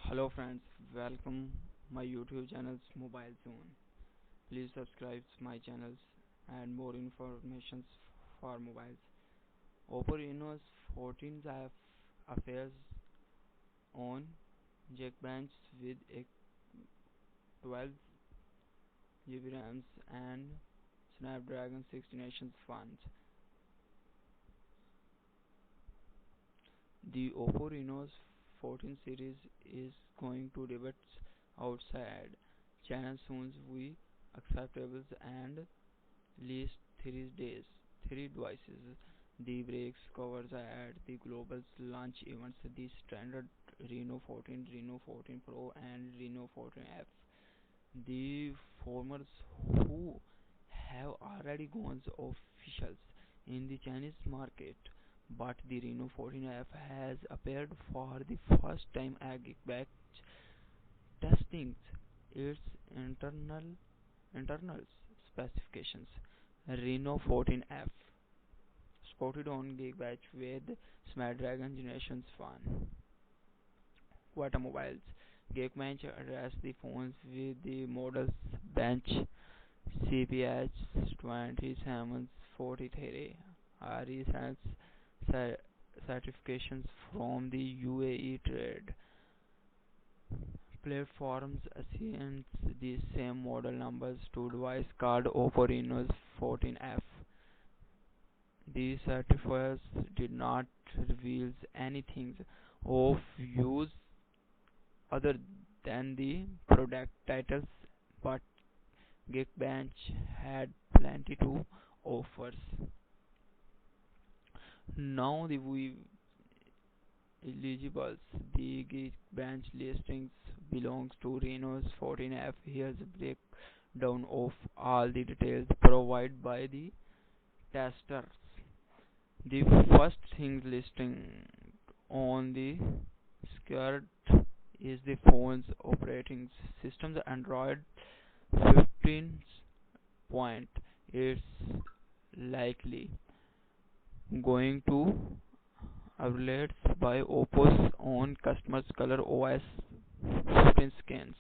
Hello friends, welcome my YouTube channel's Mobile Zone. Please subscribe my channels and more informations for mobiles. Oppo Reno14F Appears on Geekhbench with a 12 GB RAM and Snapdragon 6 Generations phones. The Oppo Reno14 series is going to debut outside China soon. We acceptables and least 3 days, 3 devices. The breaks covers at the global launch events. The standard Reno 14, Reno 14 Pro, and Reno 14F. The formers who have already gone officials in the Chinese market, but the Reno 14F has appeared for the first time at Geekbench testing its internal specifications. Reno 14F spotted on Geekbench with Snapdragon Generations 1 automobiles. Geekbench addressed the phones with the models bench CPH 2743 recent certifications from the UAE trade platforms assigns the same model numbers to device called Oppo Reno14F. The certifiers did not reveal anything of use other than the product titles, but Geekbench had plenty to offers. Now the eligibles. The Geekbench listings belongs to Reno's 14F. Here's a breakdown of all the details provided by the testers. The first thing listing on the skirt is the phone's operating system, Android 15 point. It's likely going to evaluated by Oppo's own customers Color OS 15 scans.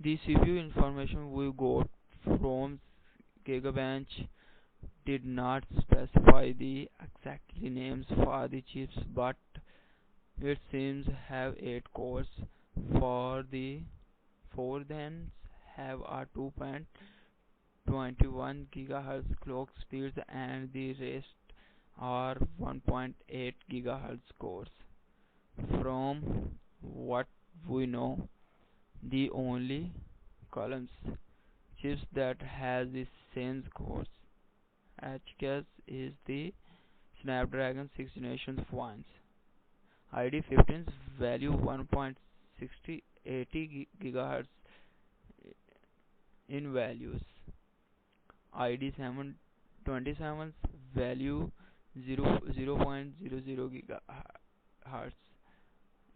The CPU information we got from Geekhbench did not specify the exact names for the chips, but it seems have 8 cores. For the 4 then have a 2.21 GHz clock speeds and the rest are 1.8 GHz cores. From what we know, the only columns chips that has the same cores HKS is the Snapdragon 6 Generations phones. ID 15's value 1.6080 GHz in values. ID 727's value 0.00 GHz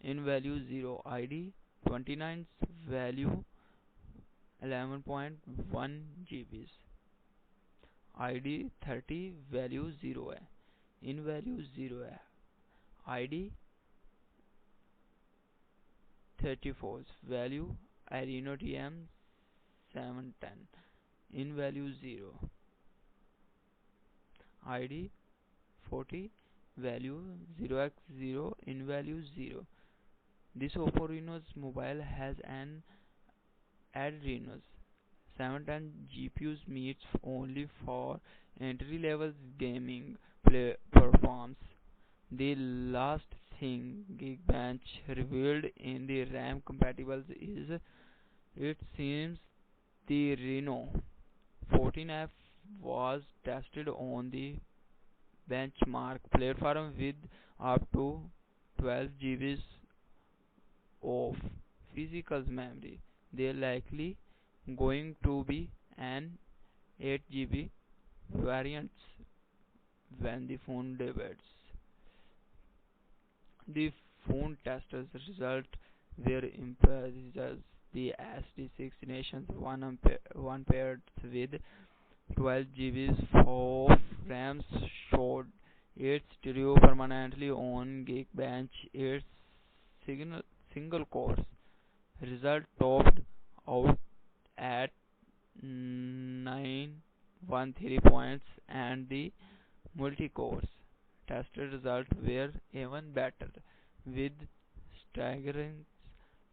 in value 0. ID 29's value 11.1 GBs. ID 30 value 0 in value 0. ID 34's value Reno TM 710 in value 0. ID 40 value 0x0 in value 0. This Oppo Reno's mobile has an Adreno's 710 GPUs meets only for entry level gaming performance. The last thing Geekbench revealed in the RAM compatibles is it seems the Reno 14F was tested on the benchmark platform with up to 12 GB of physical memory. There likely going to be an 8 GB variant when the phone debuts. The phone testers result were impressive. The SD6 Nations 1 paired with 12 GB of RAM showed It's stereo permanently on Geekbench. It's signal single core. Result topped out at 913 points, and the multi-cores tested results were even better, with staggering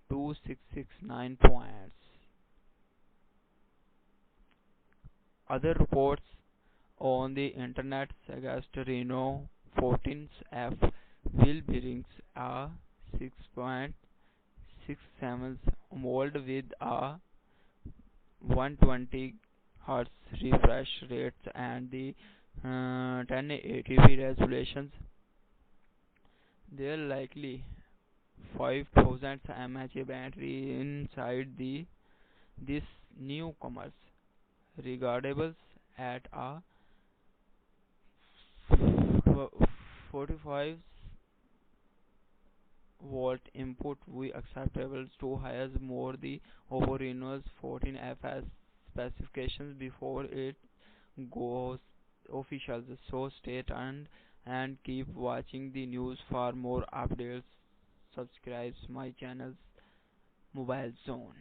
2669 points. Other reports on the internet suggest Reno 14F will bring a 6.67 mold with a 120 Hz refresh rates and the 1080p resolutions. There likely 5000 mAh battery inside this newcomers, regardable at a 45 volt input we acceptable to hires more the Oppo Reno14F has specifications before it goes official. So stay tuned and keep watching the news for more updates. Subscribe my channel's Mobile Zone.